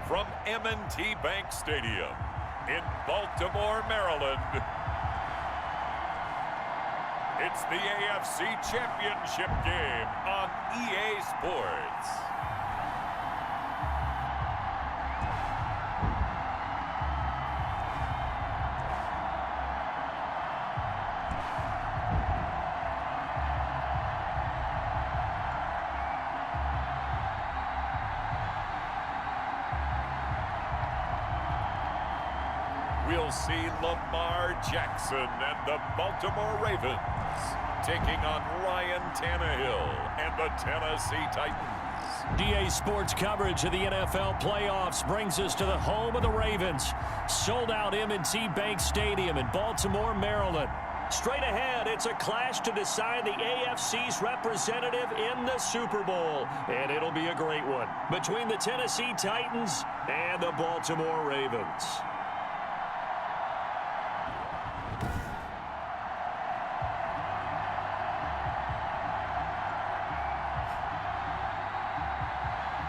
from M&T Bank Stadium in Baltimore, Maryland. It's the AFC Championship game on EA Sports. We'll see Lamar Jackson and the Baltimore Ravens taking on Ryan Tannehill and the Tennessee Titans. EA Sports coverage of the NFL playoffs brings us to the home of the Ravens. Sold out M&T Bank Stadium in Baltimore, Maryland. Straight ahead, it's a clash to decide the AFC's representative in the Super Bowl. And it'll be a great one between the Tennessee Titans and the Baltimore Ravens.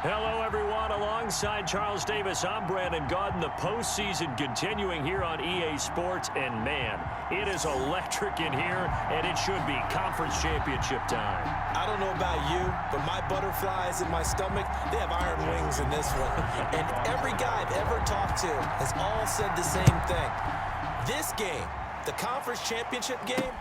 Hello, everyone. Alongside Charles Davis, I'm Brandon Gaudin. The postseason continuing here on EA Sports. And, man, it is electric in here, and it should be conference championship time. I don't know about you, but my butterflies in my stomach, they have iron wings in this one. And every guy I've ever talked to has all said the same thing. This game, the conference championship game,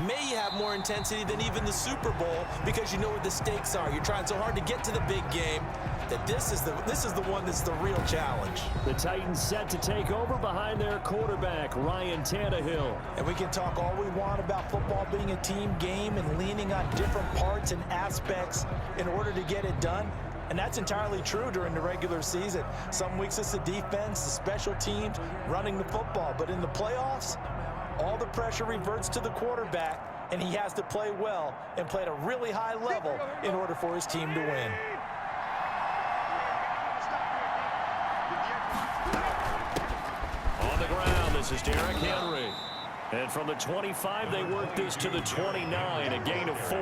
may have more intensity than even the Super Bowl because you know what the stakes are. You're trying so hard to get to the big game that this is the one that's the real challenge. The Titans set to take over behind their quarterback, Ryan Tannehill. And we can talk all we want about football being a team game and leaning on different parts and aspects in order to get it done. And that's entirely true during the regular season. Some weeks it's the defense, the special teams, running the football. But in the playoffs, all the pressure reverts to the quarterback, and he has to play well and play at a really high level in order for his team to win. On the ground, this is Derrick Henry. And from the 25, they work this to the 29, a gain of 4.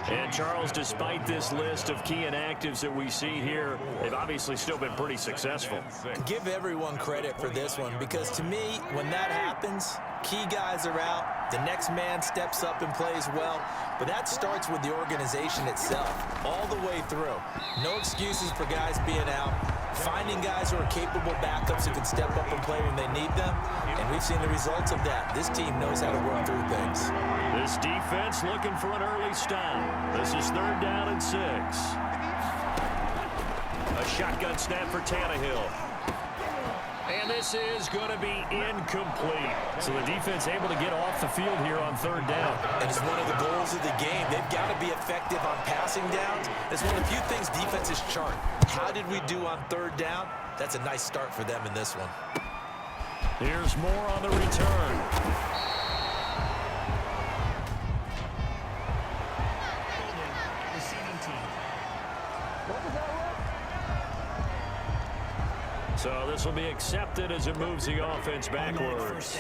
And, Charles, despite this list of key inactives that we see here, they've obviously still been pretty successful. Give everyone credit for this one because, to me, when that happens, key guys are out, the next man steps up and plays well, but that starts with the organization itself all the way through. No excuses for guys being out. Finding guys who are capable backups who can step up and play when they need them, and we've seen the results of that. This team knows how to work through things. This defense looking for an early stop. This is 3rd down and 6. A shotgun snap for Tannehill. And this is going to be incomplete. So the defense able to get off the field here on 3rd down. And it's one of the goals of the game. They've got to be effective on passing downs. It's one of the few things defenses chart. How did we do on 3rd down? That's a nice start for them in this one. Here's more on the return. So this will be accepted as it moves the offense backwards.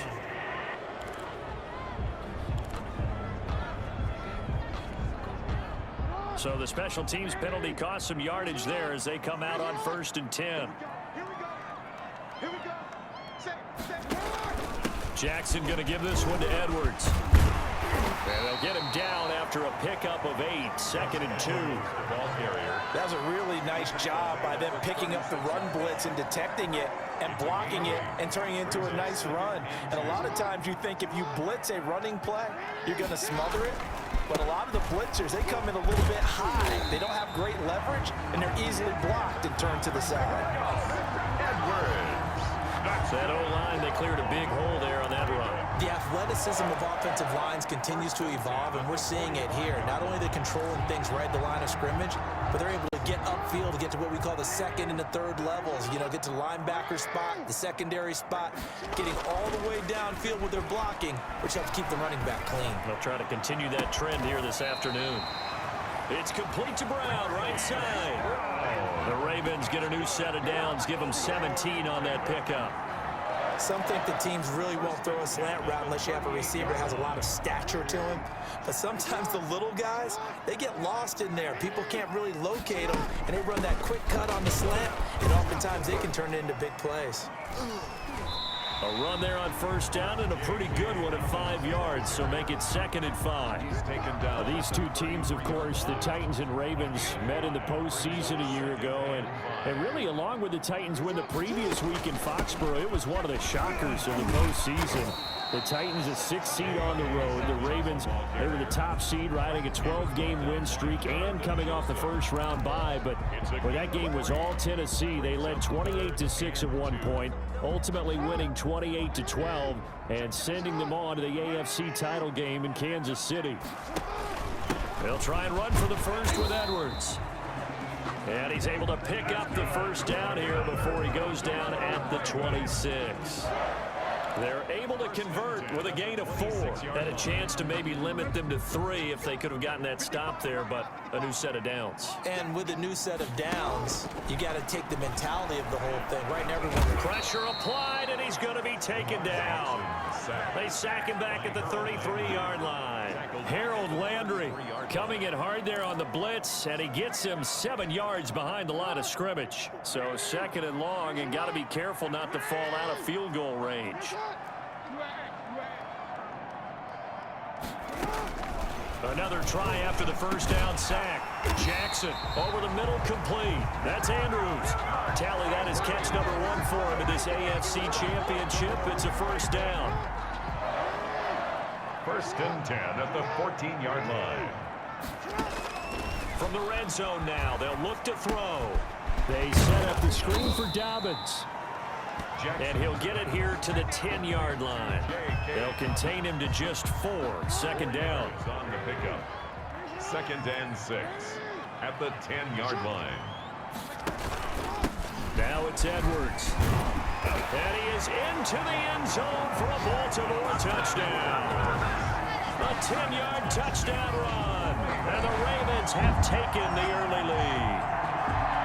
So the special teams penalty cost some yardage there as they come out on 1st and 10. Jackson going to give this one to Edwards. And they'll get him down after a pickup of 8, 2nd and 2. That was a really nice job by them picking up the run blitz and detecting it and blocking it and turning it into a nice run. And a lot of times you think if you blitz a running play, you're going to smother it. But a lot of the blitzers, they come in a little bit high. They don't have great leverage, and they're easily blocked and turned to the side. Edwards. That O-line, they cleared a big hole there on that run. The athleticism of offensive lines continues to evolve, and we're seeing it here. Not only they're controlling things right at the line of scrimmage, but they're able to get upfield to get to what we call the 2nd and the 3rd levels. You know, get to the linebacker spot, the secondary spot, getting all the way downfield with their blocking, which helps keep the running back clean. They'll try to continue that trend here this afternoon. It's complete to Brown, right side. The Ravens get a new set of downs, give them 17 on that pickup. Some think the teams really won't throw a slant route unless you have a receiver that has a lot of stature to him. But sometimes the little guys, they get lost in there. People can't really locate them, and they run that quick cut on the slant, and oftentimes they can turn it into big plays. A run there on first down, and a pretty good one at 5 yards, so make it 2nd and 5. These two teams, of course, the Titans and Ravens, met in the postseason a year ago, and really along with the Titans win the previous week in Foxborough, it was one of the shockers of the postseason. The Titans a 6th seed on the road. The Ravens, they were the top seed, riding a 12-game win streak and coming off the first-round bye. But when that game was all Tennessee, they led 28-6 at one point, ultimately winning 28-12 and sending them on to the AFC title game in Kansas City. They'll try and run for the first with Edwards. And he's able to pick up the first down here before he goes down at the 26. They're able to convert with a gain of 4. Had a chance to maybe limit them to 3 if they could have gotten that stop there, but a new set of downs. And with a new set of downs, you got to take the mentality of the whole thing. Right now, everyone. Pressure applied, and he's going to be taken down. They sack him back at the 33-yard line. Harold Landry coming in hard there on the blitz, and he gets him 7 yards behind the line of scrimmage. So 2nd and long, and got to be careful not to fall out of field goal range. Another try after the first down sack. Jackson over the middle, complete. That's Andrews. Tally that as catch number 1 for him in this AFC Championship. It's a first down. 1st and 10 at the 14-yard line. From the red zone now, they'll look to throw. They set up the screen for Dobbins. And he'll get it here to the 10-yard line. They'll contain him to just 4. 2nd down. On the pickup. 2nd and 6 at the 10-yard line. Now it's Edwards. And he is into the end zone for a Baltimore touchdown. A 10-yard touchdown run. And the Ravens have taken the early lead.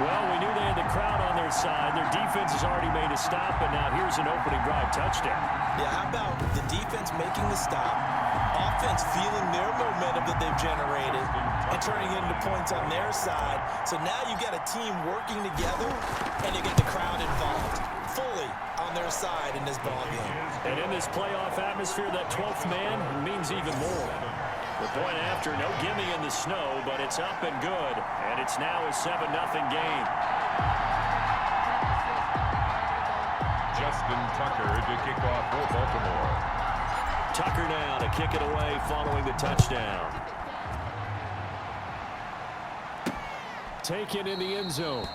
Well, we knew they had the crowd on their side. Their defense has already made a stop, and now here's an opening drive touchdown. Yeah, how about the defense making the stop, offense feeling their momentum that they've generated, and turning it into points on their side. So now you've got a team working together, and you get the crowd involved fully on their side in this ballgame. And in this playoff atmosphere, that 12th man means even more. The point after, no gimme in the snow, but it's up and good. And it's now a 7-0 game. Justin Tucker to kick off for Baltimore. Tucker now to kick it away following the touchdown. Taken in the end zone.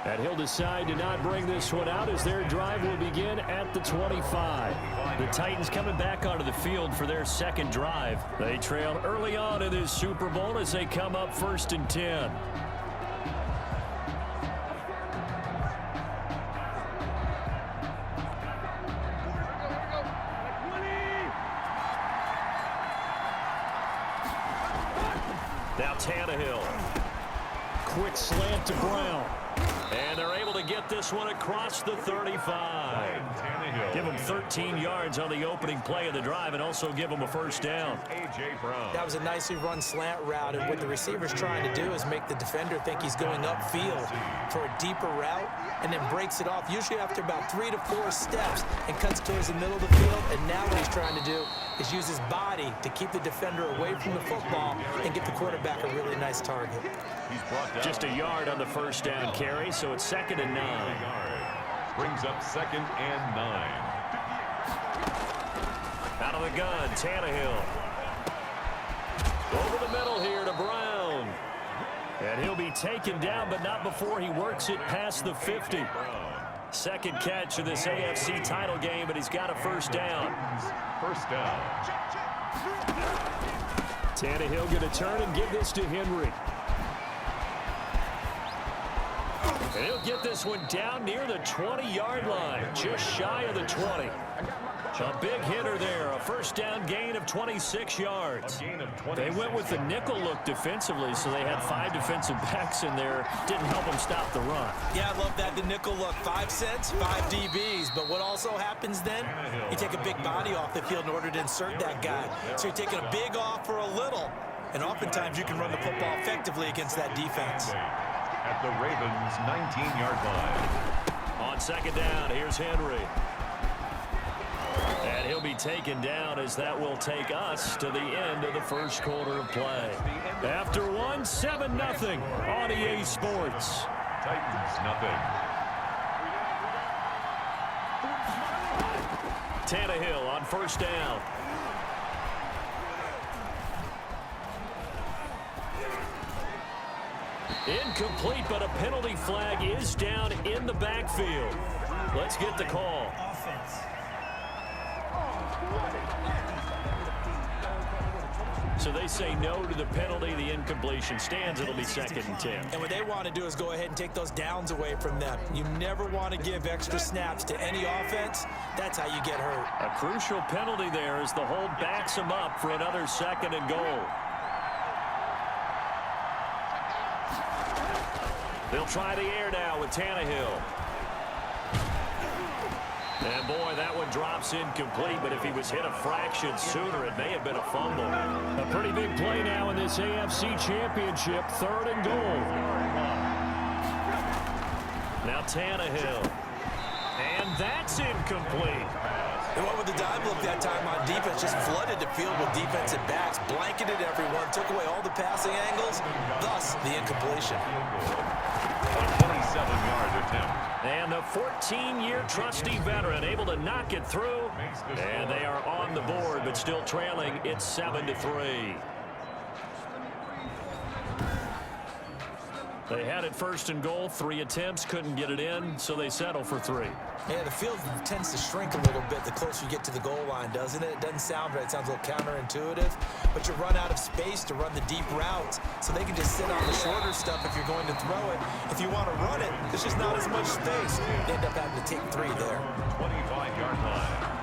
And he'll decide to not bring this one out as their drive will begin at the 25. The Titans coming back onto the field for their 2nd drive. They trailed early on in this Super Bowl as they come up 1st and 10. Now Tannehill. Quick slant to Brown. And they're able to get this one across the 35. Give them 13 yards on the opening play of the drive and also give them a first down. A.J. Brown. That was a nicely run slant route, and what the receiver's trying to do is make the defender think he's going upfield for a deeper route and then breaks it off, usually after about 3 to 4 steps, and cuts towards the middle of the field. And now what he's trying to do is use his body to keep the defender away from the football and get the quarterback a really nice target. Just a yard on the first down carry, so it's 2nd and 9. Brings up 2nd and 9. Out of the gun, Tannehill. Over the middle here to Brown. And he'll be taken down, but not before he works it past the 50. 2nd catch of this AFC title game, and he's got a first down. First down. Tannehill going to turn and give this to Henry. And he'll get this one down near the 20-yard line, just shy of the 20. A big hitter there, a first down gain of 26 yards. They went with the nickel look defensively, so they had 5 defensive backs in there. Didn't help them stop the run. Yeah, I love that, the nickel look. 5 cents, 5 DBs. But what also happens then, you take a big body off the field in order to insert that guy. So you're taking a big off for a little. And oftentimes you can run the football effectively against that defense. At the Ravens' 19-yard line. On second down, here's Henry. And he'll be taken down as that will take us to the end of the first quarter of play. After one, 7-0 on EA Sports. Titans, nothing. Tannehill on first down. Incomplete, but a penalty flag is down in the backfield. Let's get the call. So they say no to the penalty. The incompletion stands. It'll be 2nd and 10. And what they want to do is go ahead and take those downs away from them. You never want to give extra snaps to any offense. That's how you get hurt. A crucial penalty there as the hold backs him up for another 2nd and goal. They'll try the air now with Tannehill. And boy, that one drops incomplete, but if he was hit a fraction sooner, it may have been a fumble. A pretty big play now in this AFC Championship, 3rd and goal. Now Tannehill. And that's incomplete. They went with the dime look that time on defense, just flooded the field with defensive backs, blanketed everyone, took away all the passing angles, thus the incompletion. A 27-yard attempt. And the 14-year trusty veteran able to knock it through. And they are on the board, but still trailing. It's 7-3. They had it 1st and goal, 3 attempts, couldn't get it in, so they settle for 3. Yeah, the field tends to shrink a little bit the closer you get to the goal line, doesn't it? It doesn't sound right. It sounds a little counterintuitive. But you run out of space to run the deep routes, so they can just sit on the shorter stuff if you're going to throw it. If you want to run it, there's just not as much space. They end up having to take 3 there. 25-yard line.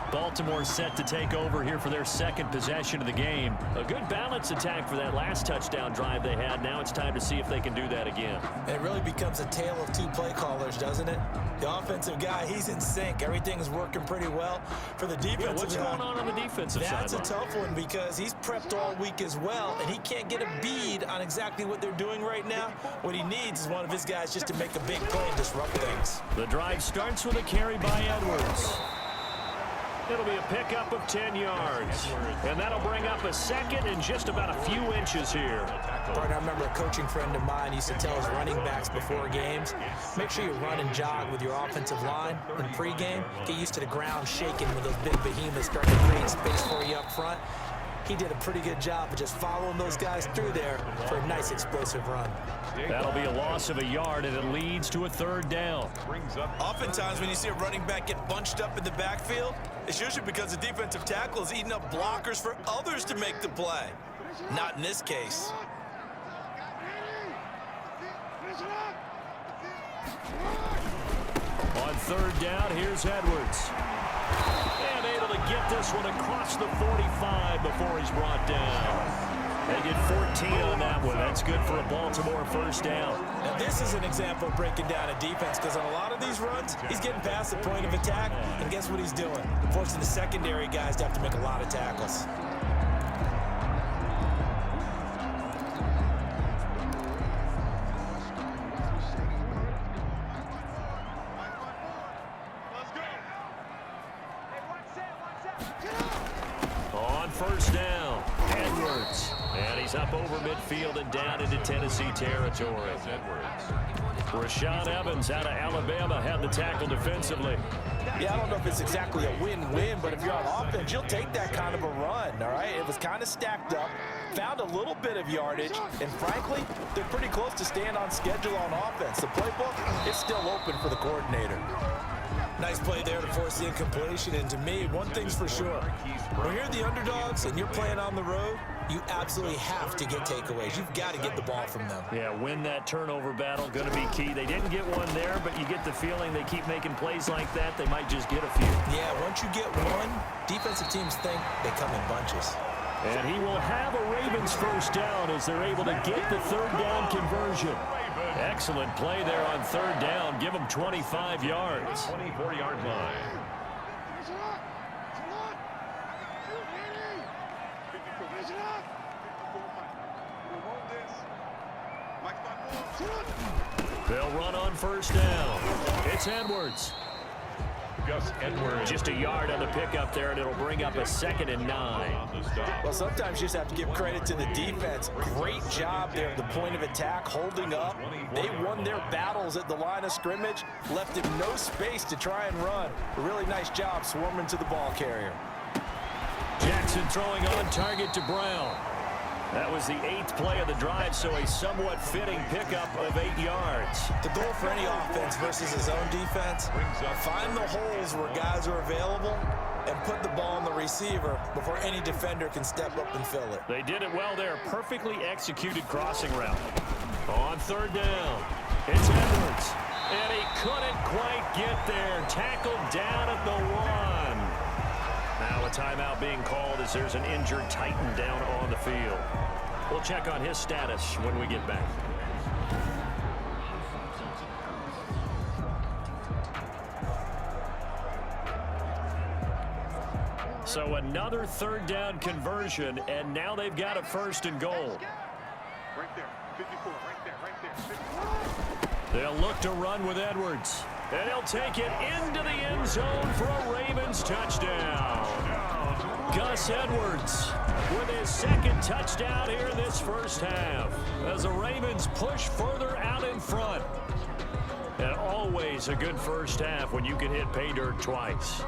Baltimore set to take over here for their 2nd possession of the game. A good balance attack for that last touchdown drive they had. Now it's time to see if they can do that again. It really becomes a tale of 2 play callers, doesn't it? The offensive guy, he's in sync. Everything's working pretty well. For the defensive what's going on the defensive side? That's a tough one because he's prepped all week as well, and he can't get a bead on exactly what they're doing right now. What he needs is one of his guys just to make a big play and disrupt things. The drive starts with a carry by Edwards. It'll be a pickup of 10 yards. And that'll bring up a 2nd and just about a few inches here. Partner, I remember a coaching friend of mine used to tell his running backs before games, make sure you run and jog with your offensive line in pregame. Get used to the ground shaking when those big behemoths start to create space for you up front. He did a pretty good job of just following those guys through there for a nice explosive run. That'll be a loss of a yard, and it leads to a 3rd down. Oftentimes when you see a running back get bunched up in the backfield, it's usually because the defensive tackle is eating up blockers for others to make the play. Not in this case. On 3rd down, here's Edwards. And able to get this one across the 45 before he's brought down. They get 14 on that one. That's good for a Baltimore 1st down. Now this is an example of breaking down a defense because on a lot of these runs, he's getting past the point of attack, and guess what he's doing? Forcing the secondary guys to have to make a lot of tackles. On 1st down, Edwards. And he's up over midfield and down into Tennessee territory. Rashaan Evans out of Alabama had the tackle defensively. Yeah, I don't know if it's exactly a win-win, but if you're on offense, you'll take that kind of a run, all right? It was kind of stacked up, found a little bit of yardage, and frankly, they're pretty close to staying on schedule on offense. The playbook is still open for the coordinator. Nice play there to force the incompletion, and to me, one thing's for sure. When you're the underdogs and you're playing on the road, you absolutely have to get takeaways. You've got to get the ball from them. Yeah, win that turnover battle, going to be key. They didn't get one there, but you get the feeling they keep making plays like that, they might just get a few. Yeah, once you get one, defensive teams think they come in bunches. And he will have a Ravens first down as they're able to get the third down conversion. Excellent play there on third down. Give them 25 yards. 24-yard line. They'll run on first down. It's Edwards. Gus Edwards. Just a yard on the pickup there, and it'll bring up a 2nd and 9. Well, sometimes you just have to give credit to the defense. Great job there at the point of attack, holding up. They won their battles at the line of scrimmage, left him no space to try and run. A really nice job swarming to the ball carrier. Jackson throwing on target to Brown. That was the 8th play of the drive, so a somewhat fitting pickup of 8 yards. The goal for any offense versus his own defense, find the holes where guys are available and put the ball on the receiver before any defender can step up and fill it. They did it well there. Perfectly executed crossing route. On third down, it's Edwards. And he couldn't quite get there. Tackled down at the 1. Now a timeout being called as there's an injured Titan down on the field. We'll check on his status when we get back. So another third down conversion, and now they've got a 1st and goal. Right there, 54, right there. They'll look to run with Edwards. And he'll take it into the end zone for a Ravens touchdown. Gus Edwards with his 2nd touchdown here in this first half as the Ravens push further out in front. And always a good first half when you can hit pay dirt twice.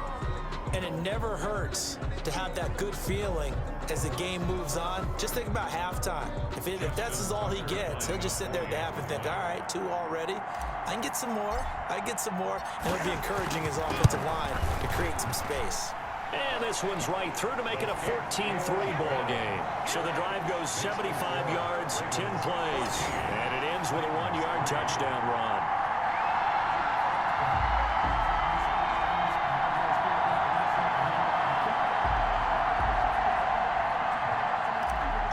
And it never hurts to have that good feeling as the game moves on. Just think about halftime. If that's all he gets, he'll just sit there at the half and think, all right, 2 already. I can get some more. I can get some more. And he'll be encouraging his offensive line to create some space. And this one's right through to make it a 14-3 ball game. So the drive goes 75 yards, 10 plays. And it ends with a 1-yard touchdown run.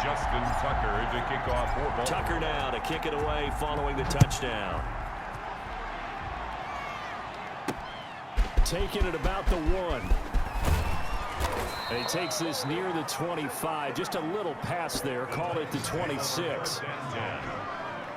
Justin Tucker to kick off for Baltimore. Tucker now to kick it away following the touchdown. Taking it about the 1. And he takes this near the 25. Just a little pass there. Call it the 26.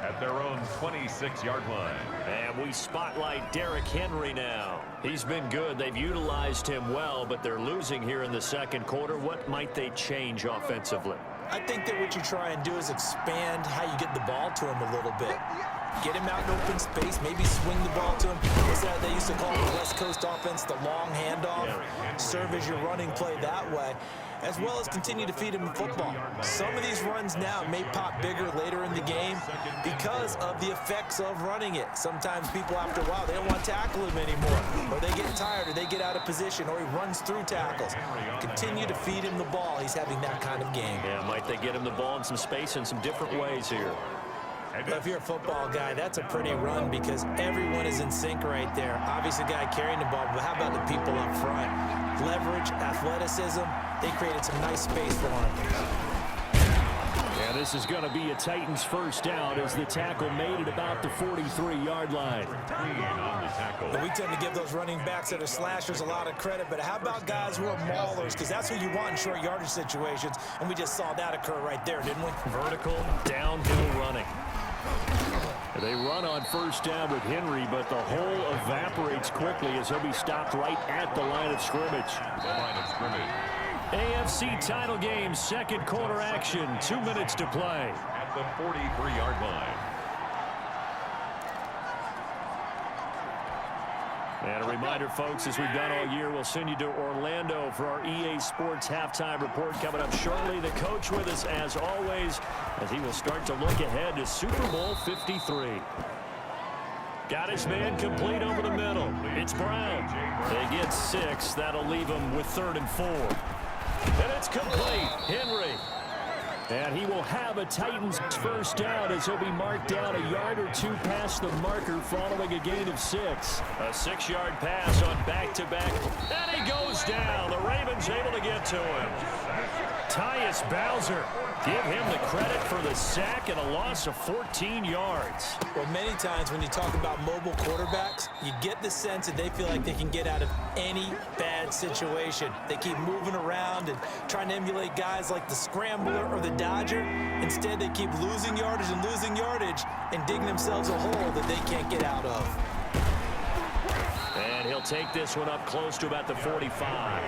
At their own 26-yard line. And we spotlight Derrick Henry now. He's been good. They've utilized him well, but they're losing here in the second quarter. What might they change offensively? I think that what you try and do is expand how you get the ball to him a little bit. Get him out in open space, maybe swing the ball to him. What's that they used to call the West Coast offense, the long handoff? Serve as your running play that way, as well as continue to feed him the football. Some of these runs now may pop bigger later in the game because of the effects of running it. Sometimes people, after a while, they don't want to tackle him anymore, or they get tired, or they get out of position, or he runs through tackles. Continue to feed him the ball. He's having that kind of game. Yeah, might they get him the ball in some space in some different ways here? But if you're a football guy, that's a pretty run because everyone is in sync right there. Obviously, the guy carrying the ball, but how about the people up front? Leverage, athleticism, they created some nice space for him. Yeah, this is going to be a Titans first down as the tackle made at about the 43-yard line. And we tend to give those running backs that are slashers a lot of credit, but how about guys who are maulers? Because that's what you want in short yardage situations, and we just saw that occur right there, didn't we? Vertical, downhill running. They run on first down with Henry, but the hole evaporates quickly as he'll be stopped right at the line of scrimmage. AFC title game, second quarter action, 2 minutes to play. At the 43-yard line. And a reminder, folks, as we've done all year, we'll send you to Orlando for our EA Sports halftime report coming up shortly. The coach with us, as always, as he will start to look ahead to Super Bowl 53. Got his man complete over the middle. It's Brown. They get 6. That'll leave them with 3rd and 4. And it's complete. Henry. And he will have a Titans first down as he'll be marked down a yard or two past the marker following a gain of 6. A 6-yard pass on back-to-back. And he goes down. The Ravens able to get to him. Tyus Bowser, give him the credit for the sack and a loss of 14 yards. Well, many times when you talk about mobile quarterbacks, you get the sense that they feel like they can get out of any bad situation. They keep moving around and trying to emulate guys like the Scrambler or the Dodger. Instead, they keep losing yardage and digging themselves a hole that they can't get out of. And he'll take this one up close to about the 45.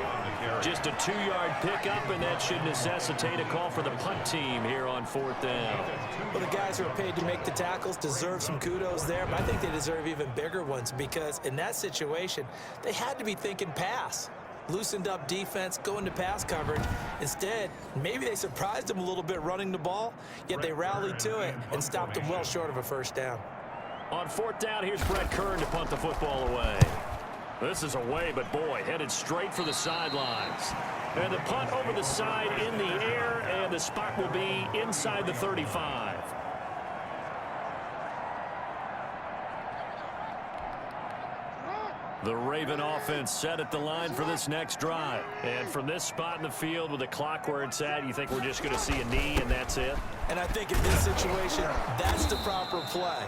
Just a 2-yard pickup, and that should necessitate a call for the punt team here on 4th down. Well, the guys who are paid to make the tackles deserve some kudos there, but I think they deserve even bigger ones because in that situation, they had to be thinking pass. Loosened up defense, going to pass coverage. Instead, maybe they surprised them a little bit running the ball, yet they rallied to it and stopped them well short of a first down. On 4th down, here's Brett Kern to punt the football away. This is away, but boy, headed straight for the sidelines. And the punt over the side in the air, and the spot will be inside the 35. The Raven offense set at the line for this next drive. And from this spot in the field with the clock where it's at, you think we're just going to see a knee and that's it? And I think in this situation, that's the proper play.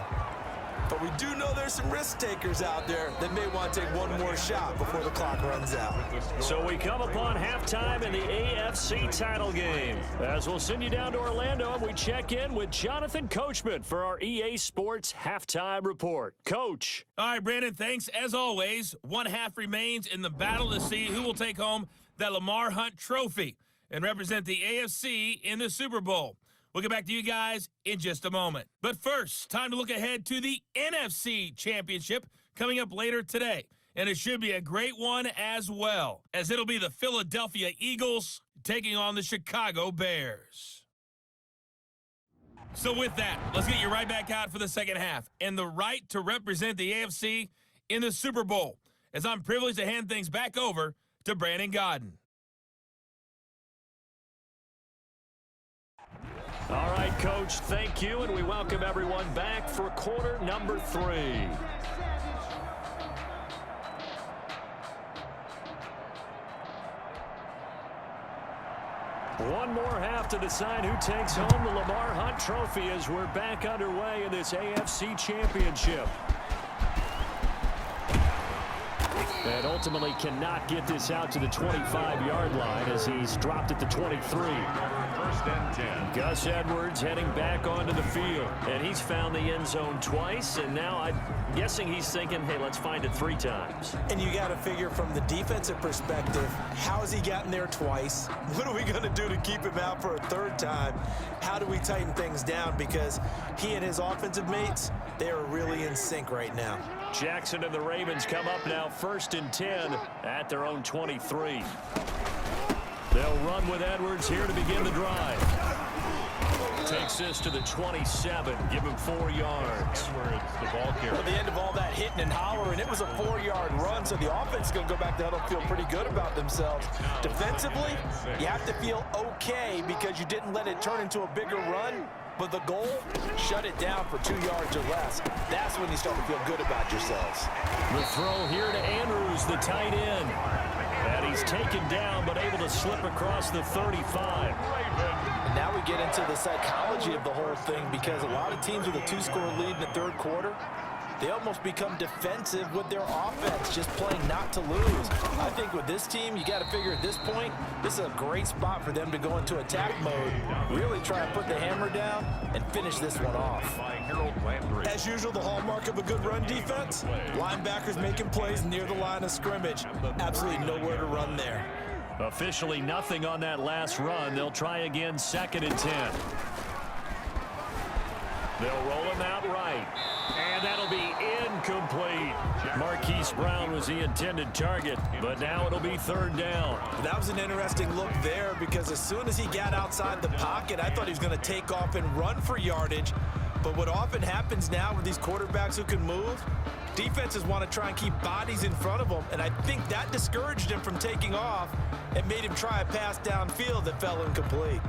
But we do know there's some risk takers out there that may want to take one more shot before the clock runs out. So we come upon halftime in the AFC title game. As we'll send you down to Orlando, and we check in with Jonathan Coachman for our EA Sports Halftime Report. Coach. All right, Brandon, thanks. As always, one half remains in the battle to see who will take home that Lamar Hunt trophy and represent the AFC in the Super Bowl. We'll get back to you guys in just a moment. But first, time to look ahead to the NFC Championship coming up later today. And it should be a great one as well, as it'll be the Philadelphia Eagles taking on the Chicago Bears. So with that, let's get you right back out for the second half and the right to represent the AFC in the Super Bowl, as I'm privileged to hand things back over to Brandon Godden. All right, Coach, thank you, and we welcome everyone back for quarter number 3. One more half to decide who takes home the Lamar Hunt trophy as we're back underway in this AFC Championship. And ultimately cannot get this out to the 25-yard line as he's dropped at the 23. First and 10. Gus Edwards heading back onto the field. And he's found the end zone twice, and now I'm guessing he's thinking, hey, let's find it 3 times. And you got to figure from the defensive perspective, how has he gotten there twice? What are we going to do to keep him out for a 3rd time? How do we tighten things down? Because he and his offensive mates, they are really in sync right now. Jackson and the Ravens come up now 1st and 10 at their own 23. They'll run with Edwards here to begin the drive. Takes this to the 27. Give him 4 yards. Where it's the ball carrier. At the end of all that hitting and hollering, it was a 4-yard run, so the offense is going to go back to huddle, feel pretty good about themselves. Defensively, you have to feel okay because you didn't let it turn into a bigger run. But the goal, shut it down for 2 yards or less. That's when you start to feel good about yourselves. The throw here to Andrews, the tight end. And he's taken down, but able to slip across the 35. And now we get into the psychology of the whole thing because a lot of teams with a 2-score lead in the 3rd quarter, they almost become defensive with their offense, just playing not to lose. I think with this team, you got to figure at this point, this is a great spot for them to go into attack mode, really try and put the hammer down and finish this one off. As usual, the hallmark of a good run defense, linebackers making plays near the line of scrimmage. Absolutely nowhere to run there. Officially nothing on that last run. They'll try again 2nd and 10. They'll roll him out right. And that'll be incomplete. Marquise Brown was the intended target, but now it'll be 3rd down. That was an interesting look there because as soon as he got outside the pocket, I thought he was going to take off and run for yardage. But what often happens now with these quarterbacks who can move, defenses want to try and keep bodies in front of them, and I think that discouraged him from taking off and made him try a pass downfield that fell incomplete.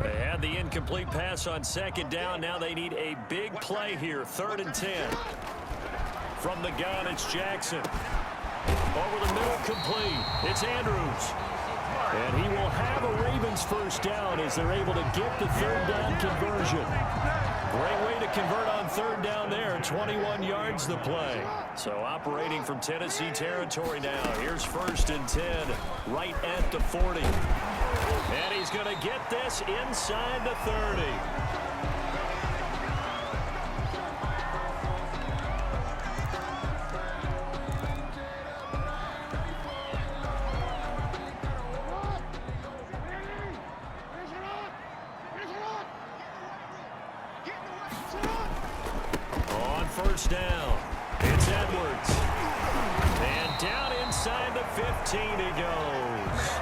They had the incomplete pass on second down. Now they need a big play here. 3rd and 10. From the gun, it's Jackson. Over the middle, complete. It's Andrews. And he will have a Ravens first down as they're able to get the 3rd down conversion. Great way to convert on 3rd down there. 21 yards the play. So operating from Tennessee territory now. Here's 1st and 10 right at the 40. And he's going to get this inside the 30. On 1st down, it's Edwards. And down inside the 15 he goes.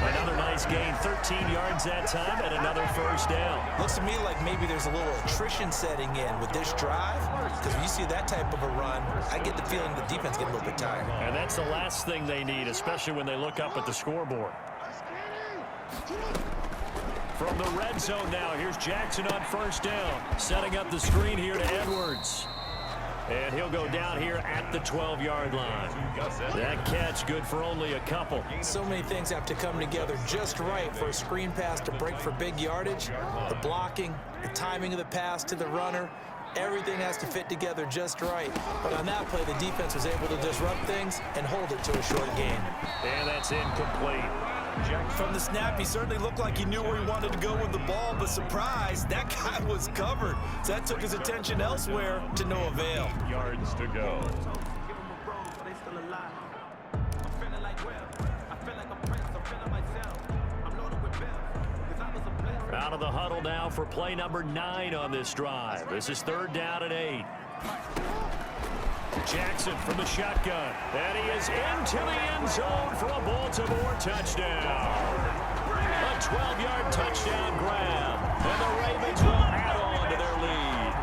Another nice gain, 13 yards that time, and another 1st down. Looks to me like maybe there's a little attrition setting in with this drive, because when you see that type of a run, I get the feeling the defense get a little bit tired. And that's the last thing they need, especially when they look up at the scoreboard. From the red zone now, here's Jackson on 1st down, setting up the screen here to Edwards. And he'll go down here at the 12-yard line. That catch good for only a couple. So many things have to come together just right for a screen pass to break for big yardage. The blocking, the timing of the pass to the runner, everything has to fit together just right. But on that play, the defense was able to disrupt things and hold it to a short gain. And that's incomplete. From the snap, he certainly looked like he knew where he wanted to go with the ball, but surprise, that guy was covered. So that took his attention elsewhere to no avail. Yards to go. Out of the huddle now for play number 9 on this drive. This is 3rd down and 8. Jackson from the shotgun. And he is into the end zone for a Baltimore touchdown. A 12-yard touchdown grab. And the Ravens will add on to their lead.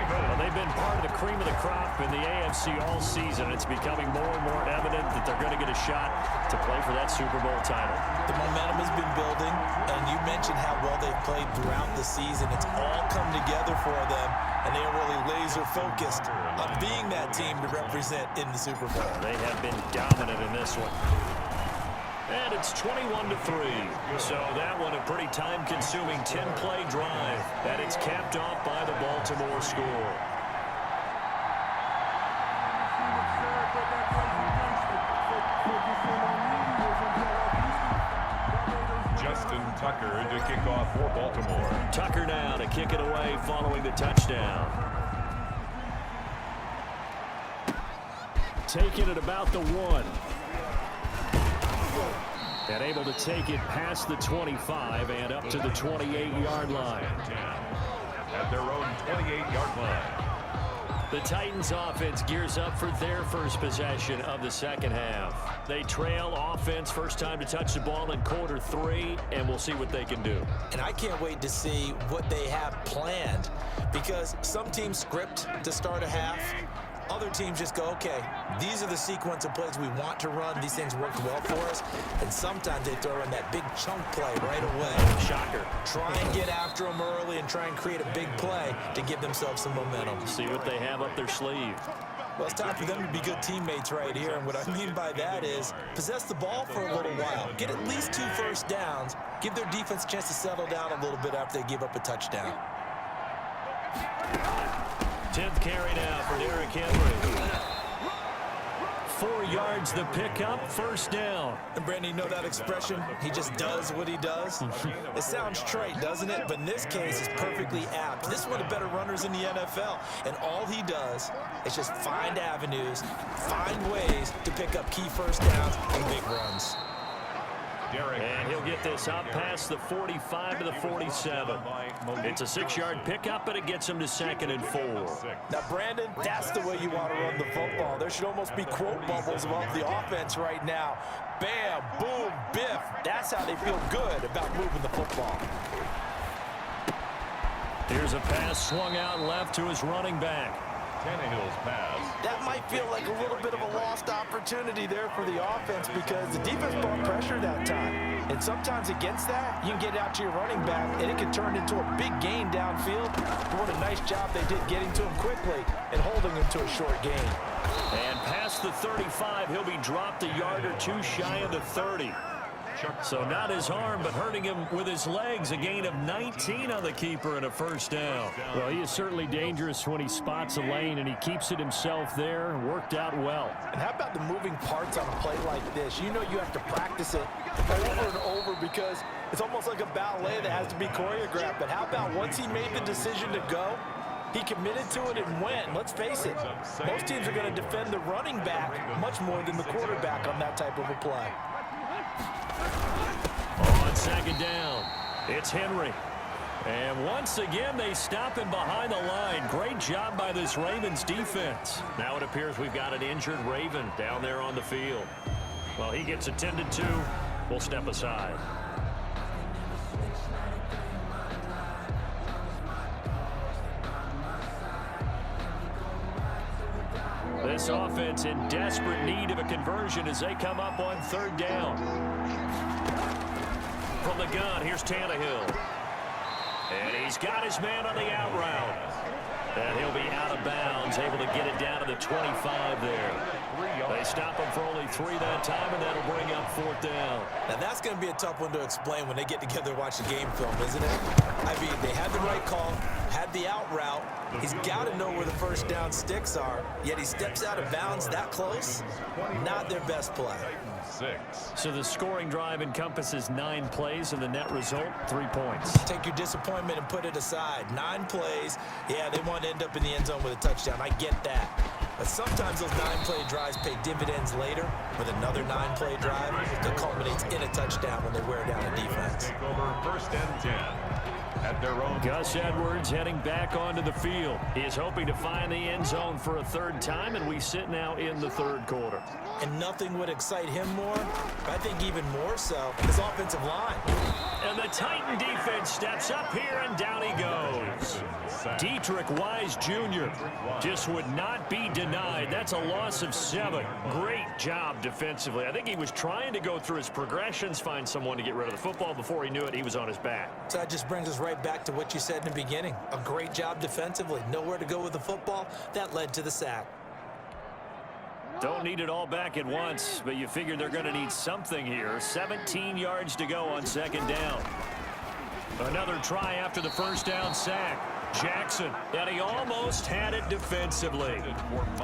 Well, they've been part of the cream of the crop in the AFC all season. It's becoming more and more evident that they're going to get a shot to play for that Super Bowl title. The momentum has been building, and you mentioned how well they've played throughout the season. It's all come together for them, and they are really laser-focused on being that team to represent in the Super Bowl. They have been dominant in this one. And it's 21-3. So that one a pretty time-consuming 10-play drive. And it's capped off by the Baltimore score. Justin Tucker to kick off for Baltimore. Tucker now to kick it away following the touchdown. Taking it about the 1. And able to take it past the 25 and up to the 28-yard line. At their own 28-yard line. The Titans offense gears up for their first possession of the second half. They trail offense, first time to touch the ball in quarter 3, and we'll see what they can do. And I can't wait to see what they have planned, because some teams script to start a half. Other teams just go, okay, these are the sequence of plays we want to run. These things worked well for us. And sometimes they throw in that big chunk play right away. Shocker. Try and get after them early and try and create a big play to give themselves some momentum. See what they have up their sleeve. Well, it's time for them to be good teammates right here. And what I mean by that is possess the ball for a little while. Get at least 2 first downs. Give their defense a chance to settle down a little bit after they give up a touchdown. 10th carry now for Derrick Henry. 4 yards the pickup, first down. And Brandon, you know that expression? He just does what he does. It sounds trite, doesn't it? But in this case, it's perfectly apt. This is one of the better runners in the NFL. And all he does is just find avenues, find ways to pick up key first downs and big runs. And he'll get this up past the 45 to the 47. It's a 6-yard pickup, but it gets him to 2nd and 4. Now, Brandon, that's the way you want to run the football. There should almost be quote bubbles above the offense right now. Bam, boom, biff. That's how they feel good about moving the football. Here's a pass swung out left to his running back. Tannehill's pass. That might might feel like a little bit of a lost opportunity there for the offense because the defense brought pressure that time. And sometimes against that, you can get out to your running back, and it can turn into a big gain downfield. But what a nice job they did getting to him quickly and holding him to a short gain. And past the 35, he'll be dropped a yard or two shy of the 30. So not his arm, but hurting him with his legs. A gain of 19 on the keeper and a first down. Well, he is certainly dangerous when he spots a lane, and he keeps it himself there and worked out well. And how about the moving parts on a play like this? You know you have to practice it over and over because it's almost like a ballet that has to be choreographed. But how about once he made the decision to go, he committed to it and went. Let's face it, most teams are going to defend the running back much more than the quarterback on that type of a play. On second down, it's Henry. And once again, they stop him behind the line. Great job by this Ravens defense. Now it appears we've got an injured Raven down there on the field. Well, he gets attended to. We'll step aside. This offense in desperate need of a conversion as they come up on third down. From the gun, here's Tannehill. And he's got his man on the out route. And he'll be out of bounds, able to get it down to the 25 there. They stop him for only 3 that time, and that'll bring up fourth down. Now, that's going to be a tough one to explain when they get together and watch the game film, isn't it? I mean, they had the right call, had the out route. He's got to know where the first down sticks are, yet he steps out of bounds that close. Not their best play. So the scoring drive encompasses 9 plays, and the net result, 3 points. Take your disappointment and put it aside. 9 plays. Yeah, they want to end up in the end zone with a touchdown. I get that. But sometimes those 9-play drives pay dividends later with another 9-play drive that culminates in a touchdown when they wear down a defense. Take over first and 10 at their own. Gus Edwards heading back onto the field. He is hoping to find the end zone for a third time, and we sit now in the third quarter. And nothing would excite him more, but I think even more so, his offensive line. And the Titan defense steps up here, and down he goes. Dietrich Wise Jr. just would not be denied. That's a loss of 7. Great job defensively. I think he was trying to go through his progressions, find someone to get rid of the football. Before he knew it, he was on his back. So that just brings us right back to what you said in the beginning. A great job defensively. Nowhere to go with the football. That led to the sack. Don't need it all back at once, but you figure they're going to need something here. 17 yards to go on second down. Another try after the first down sack. Jackson, and he almost had it defensively.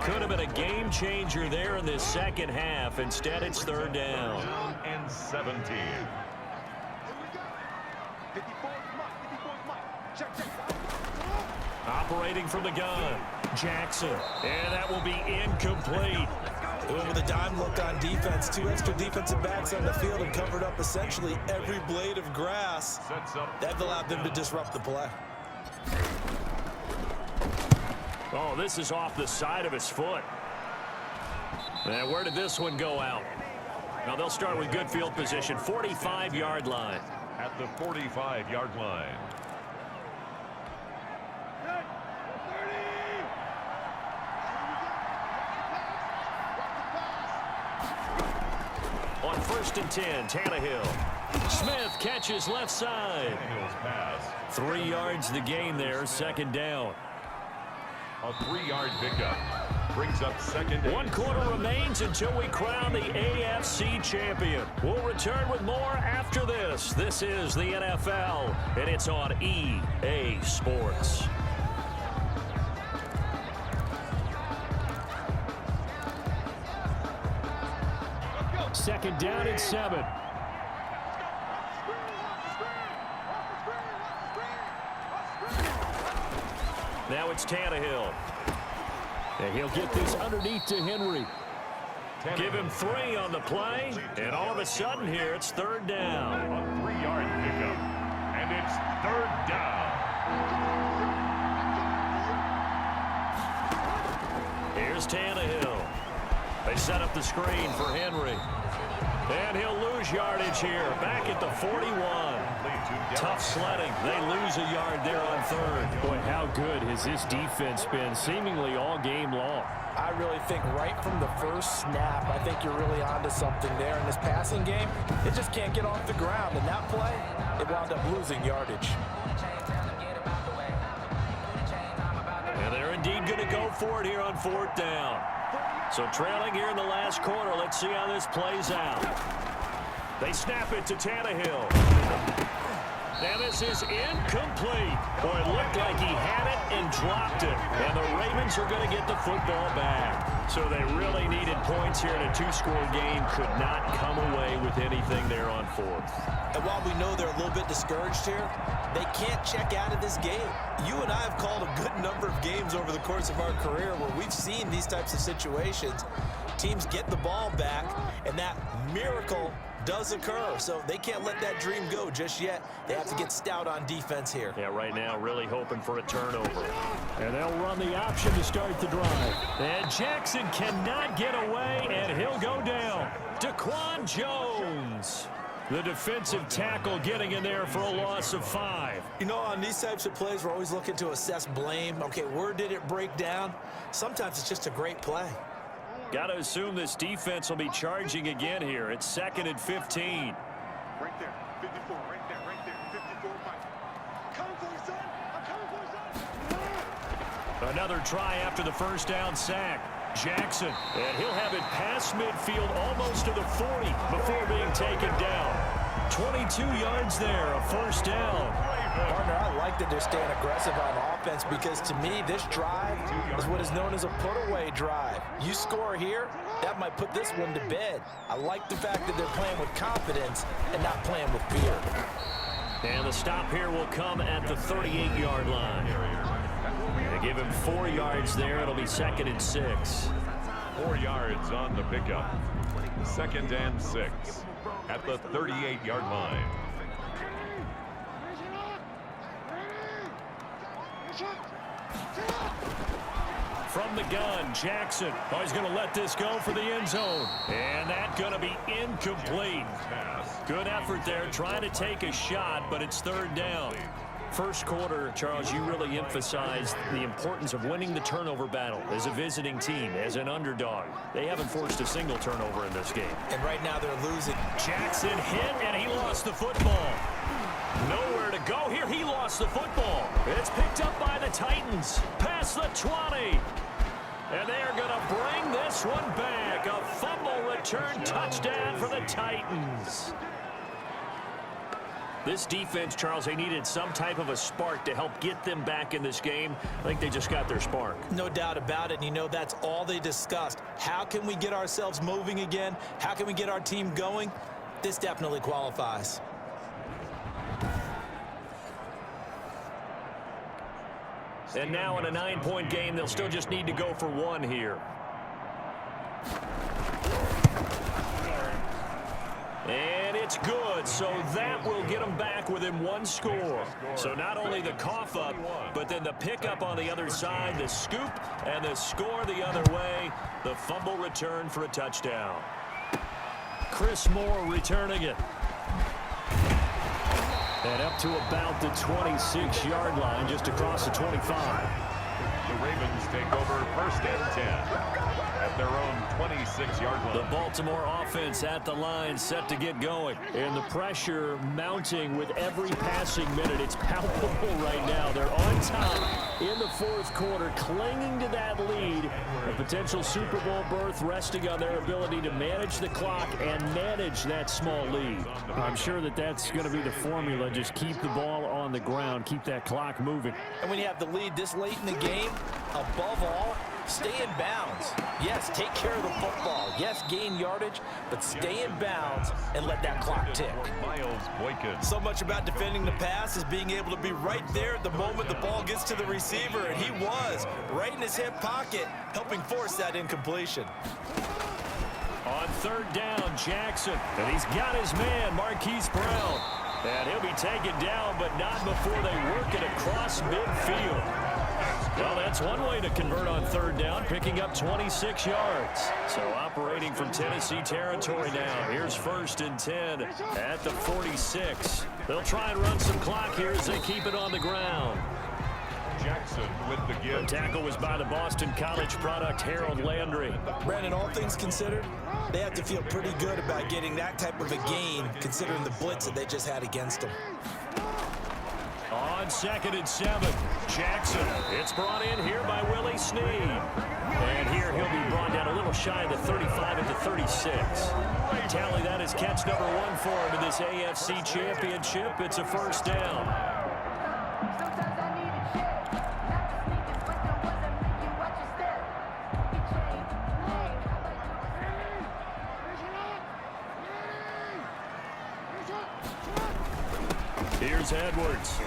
Could have been a game changer there in this second half. Instead, it's third down. And 17. Operating from the gun, Jackson, and that will be incomplete. With a dime look on defense, 2 extra defensive backs on the field and covered up essentially every blade of grass. That allowed them to disrupt the play. Oh, this is off the side of his foot. And where did this one go out? Now they'll start with good field position, 45-yard line. At the 45-yard line. On first and 10, Tannehill. Smith catches left side. 3 yards the gain there, second down. A 3-yard pickup brings up second. 1 quarter remains until we crown the AFC champion. We'll return with more after this. This is the NFL, and it's on EA Sports. Second down and 7. Now it's Tannehill. And he'll get this underneath to Henry. Give him 3 on the play, and all of a sudden here it's third down. A 3-yard pickup, and it's third down. Here's Tannehill. They set up the screen for Henry. And he'll lose yardage here, back at the 41. Tough sledding. They lose a yard there on third. Boy, how good has this defense been seemingly all game long? I really think right from the first snap, I think you're really onto something there in this passing game. It just can't get off the ground. And that play, it wound up losing yardage. And they're indeed going to go for it here on fourth down. So trailing here in the last quarter. Let's see how this plays out. They snap it to Tannehill. And this is incomplete. Boy, it looked like he had it and dropped it. And the Ravens are going to get the football back. So they really needed points here in a two-score game. Could not come away with anything there on fourth. And while we know they're a little bit discouraged here, they can't check out of this game. You and I have called a good number of games over the course of our career where we've seen these types of situations. Teams get the ball back, and that miracle does occur. So they can't let that dream go just yet. They have to get stout on defense here. Yeah, right now really hoping for a turnover. And they'll run the option to start the drive. And Jackson cannot get away, and he'll go down. Daquan Jones, the defensive tackle, getting in there for a loss of 5. You know, on these types of plays, we're always looking to assess blame. Okay, where did it break down? Sometimes it's just a great play. Got to assume this defense will be charging again here. It's 2nd and 15. Right there. 54. Right there. Right there. 54. Come for it, son. I'm coming for it, son. Another try after the first down sack. Jackson, and he'll have it past midfield almost to the 40 before being taken down. 22 yards there, a first down. Partner, I like that they're staying aggressive on offense because to me, this drive is what is known as a put-away drive. You score here, that might put this one to bed. I like the fact that they're playing with confidence and not playing with fear. And the stop here will come at the 38-yard line. They give him 4 yards there. It'll be 2nd and 6. 4 yards on the pickup. 2nd and 6 at the 38-yard line. From the gun, Jackson. Oh, he's going to let this go for the end zone. And that's going to be incomplete. Good effort there, trying to take a shot, but it's 3rd down. First quarter, Charles, you really emphasized the importance of winning the turnover battle as a visiting team, as an underdog. They haven't forced a single turnover in this game. And right now they're losing. Jackson hit, and he lost the football. Nowhere to go here. He lost the football. It's picked up by the Titans. Past the 20. And they are going to bring this one back. A fumble return touchdown for the Titans. This defense, Charles, they needed some type of a spark to help get them back in this game. I think they just got their spark. No doubt about it. And you know, that's all they discussed. How can we get ourselves moving again? How can we get our team going? This definitely qualifies. And now in a 9-point game, they'll still just need to go for 1 here. And it's good, so that will get them back within 1 score. So not only the cough up, but then the pickup on the other side, the scoop, and the score the other way. The fumble return for a touchdown. Chris Moore returning it. And up to about the 26-yard line, just across the 25. The Ravens take over 1st and 10 at their own 26-yard line. The Baltimore offense at the line, set to get going. And the pressure mounting with every passing minute. It's palpable right now. They're on top in the 4th quarter, clinging to that lead. A potential Super Bowl berth resting on their ability to manage the clock and manage that small lead. I'm sure that that's going to be the formula. Just keep the ball on the ground, keep that clock moving. And when you have the lead this late in the game, above all, stay in bounds. Yes, take care of the football. Yes, gain yardage, but stay in bounds and let that clock tick. Miles Boykin. So much about defending the pass is being able to be right there at the moment the ball gets to the receiver, and he was right in his hip pocket, helping force that incompletion. On 3rd down, Jackson, and he's got his man, Marquise Brown. And he'll be taken down, but not before they work it across midfield. Well, that's one way to convert on third down, picking up 26 yards. So operating from Tennessee territory now. Here's 1st and 10 at the 46. They'll try and run some clock here as they keep it on the ground. Jackson with the give. The tackle was by the Boston College product, Harold Landry. Brandon, all things considered, they have to feel pretty good about getting that type of a gain, considering the blitz that they just had against them. On 2nd and 7, Jackson. It's brought in here by Willie Snead. And here he'll be brought down a little shy of the 35 at the 36. Tally that is catch number 1 for him in this AFC Championship. It's a 1st down. Here's Edwards.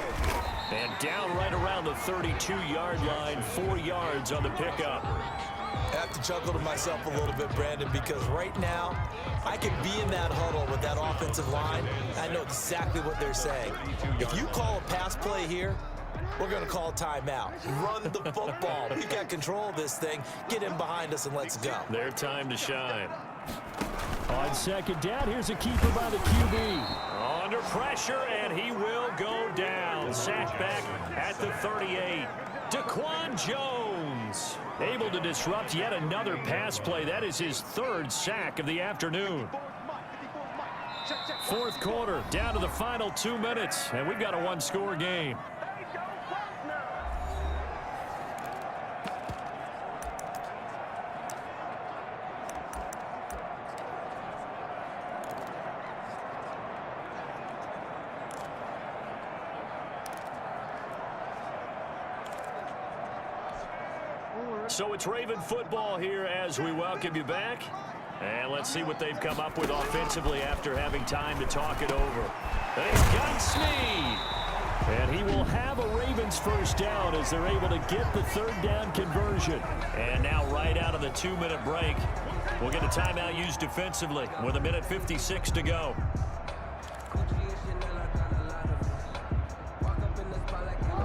And down right around the 32-yard line, 4 yards on the pickup. I have to chuckle to myself a little bit, Brandon, because right now I could be in that huddle with that offensive line. I know exactly what they're saying. If you call a pass play here, we're going to call a timeout. Run the football. We've got control of this thing. Get in behind us and let's go. Their time to shine. On 2nd down, here's a keeper by the QB. Under pressure, and he will go down. Sacked back at the 38. Daquan Jones able to disrupt yet another pass play. That is his 3rd sack of the afternoon. 4th quarter, down to the final 2 minutes, and we've got a 1-score game. So it's Raven football here as we welcome you back. And let's see what they've come up with offensively after having time to talk it over. They've got Snead. And he will have a Ravens 1st down as they're able to get the 3rd down conversion. And now right out of the 2-minute break, we'll get a timeout used defensively with 1:56 to go.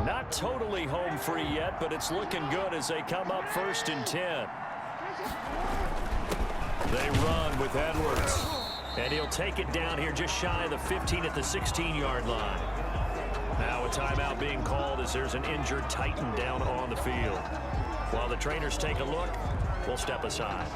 Not totally home free yet, but it's looking good as they come up 1st and 10. They run with Edwards. And he'll take it down here just shy of the 15 at the 16-yard line. Now a timeout being called as there's an injured Titan down on the field. While the trainers take a look, we'll step aside.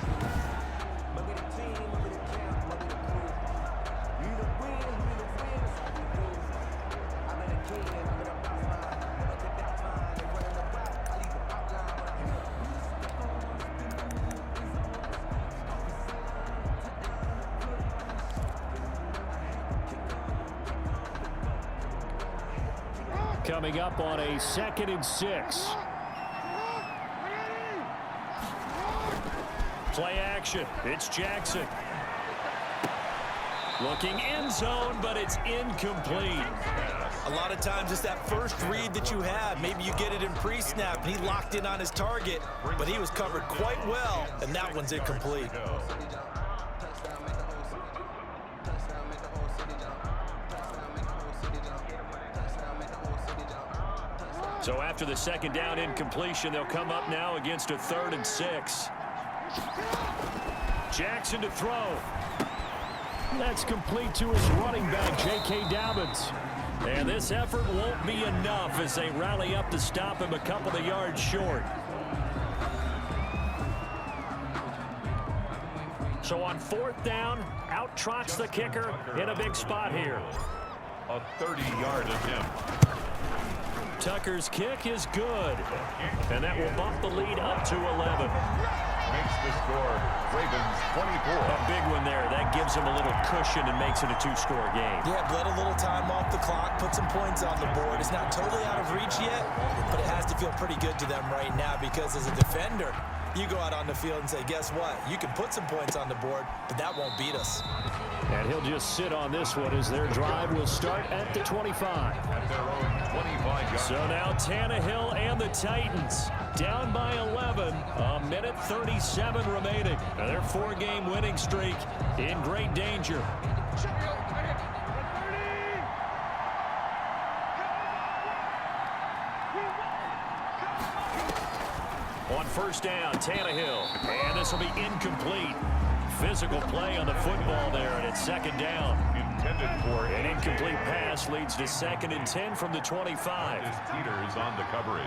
Coming up on a 2nd and 6. Play action. It's Jackson. Looking end zone, but it's incomplete. A lot of times it's that first read that you have. Maybe you get it in pre-snap, and he locked in on his target, but he was covered quite well, and that one's incomplete. So after the 2nd down incompletion, they'll come up now against a 3rd and 6. Jackson to throw. That's complete to his running back, J.K. Dobbins. And this effort won't be enough as they rally up to stop him a couple of yards short. So on 4th down, out trots the kicker in a big spot here. A 30-yard attempt. Tucker's kick is good. And that will bump the lead up to 11. Makes the score Ravens 24. A big one there. That gives them a little cushion and makes it a 2-score game. Yeah, bled a little time off the clock, put some points on the board. It's not totally out of reach yet, but it has to feel pretty good to them right now because as a defender, you go out on the field and say, guess what? You can put some points on the board, but that won't beat us. And he'll just sit on this one as their drive will start at the 25. At their own 25-yard. So now Tannehill and the Titans down by 11. 1:37 remaining. Now their 4-game winning streak in great danger. first down. Tannehill. And this will be incomplete. Physical play on the football there, and it's second down. Intended for An incomplete pass leads to 2nd and 10 from the 25. Peters on the coverage.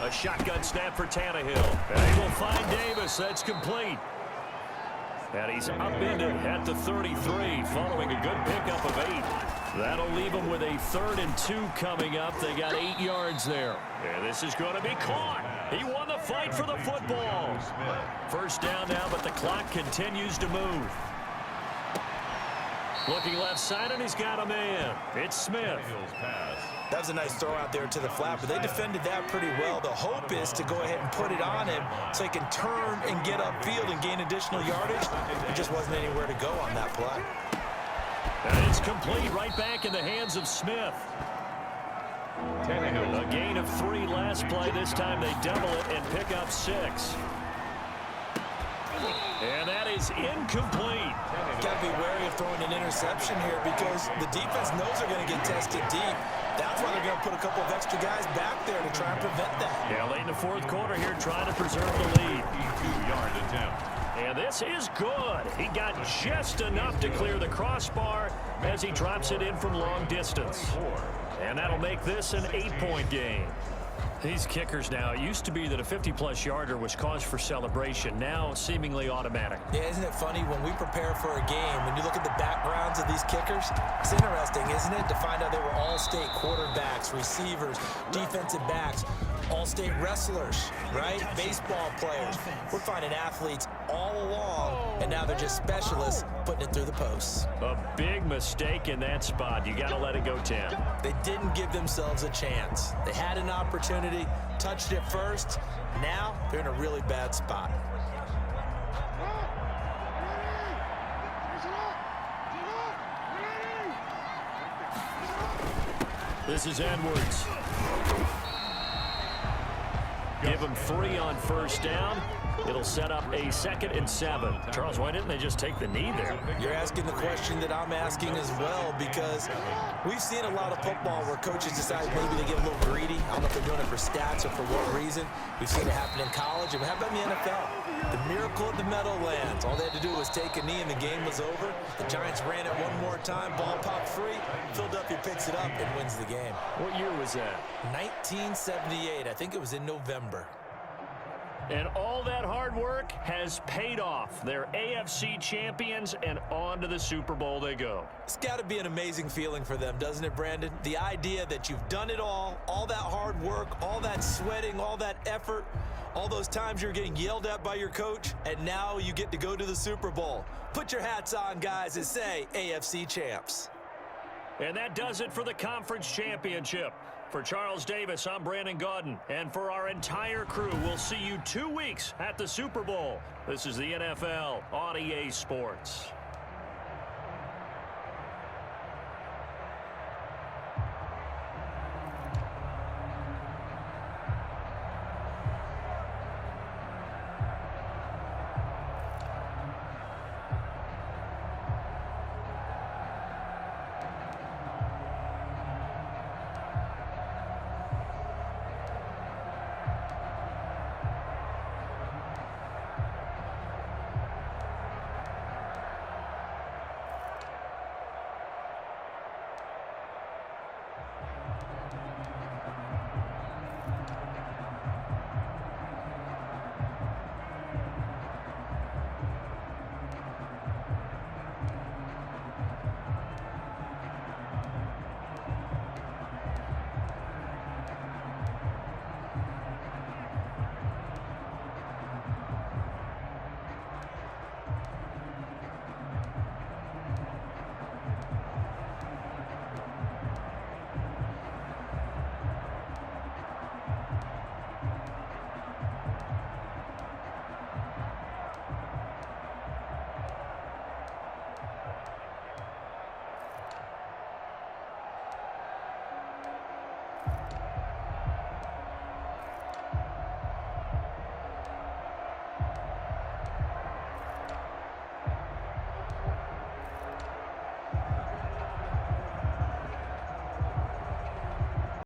A shotgun snap for Tannehill. And he will find Davis. That's complete. And he's upended at the 33 following a good pickup of 8. That'll leave him with a 3rd and 2 coming up. They got 8 yards there. And this is going to be caught. He won the fight for the football. First down now, but the clock continues to move. Looking left side, and he's got a man. It's Smith. That was a nice throw out there to the flat, but they defended that pretty well. The hope is to go ahead and put it on him so he can turn and get upfield and gain additional yardage. There just wasn't anywhere to go on that play. And it's complete right back in the hands of Smith. A gain of 3 last play. This time they double it and pick up 6. And that is incomplete. Got to be wary of throwing an interception here because the defense knows they're going to get tested deep. That's why they're going to put a couple of extra guys back there to try and prevent that. Yeah, late in the 4th quarter here trying to preserve the lead. 52-yard attempt. And this is good. He got just enough to clear the crossbar as he drops it in from long distance. And that'll make this an 8-point game. These kickers now, it used to be that a 50-plus yarder was cause for celebration. Now seemingly automatic. Yeah, isn't it funny when we prepare for a game, when you look at the backgrounds of these kickers, it's interesting, isn't it, to find out they were all-state quarterbacks, receivers, defensive backs, all-state wrestlers, right? Baseball players. We're finding athletes all along, and now they're just specialists putting it through the posts. A big mistake in that spot. You got to let it go 10. They didn't give themselves a chance. They had an opportunity, touched it first. Now they're in a really bad spot. This is Edwards. Give him 3 on first down. It'll set up a 2nd and 7. Charles, why didn't they just take the knee there? You're asking the question that I'm asking as well, because we've seen a lot of football where coaches decide maybe they get a little greedy. I don't know if they're doing it for stats or for what reason. We've seen it happen in college, and how about in the NFL? The miracle at the Meadowlands. All they had to do was take a knee, and the game was over. The Giants ran it one more time. Ball popped free. Philadelphia picks it up and wins the game. What year was that? 1978. I think it was in November. And all that hard work has paid off. They're AFC champions, and on to the Super Bowl they go. It's got to be an amazing feeling for them, doesn't it, Brandon? The idea that you've done it all that hard work, all that sweating, all that effort, all those times you're getting yelled at by your coach, and now you get to go to the Super Bowl. Put your hats on, guys, and say AFC champs. And that does it for the conference championship. For Charles Davis, I'm Brandon Gaudin. And for our entire crew, we'll see you 2 weeks at the Super Bowl. This is the NFL on EA Sports.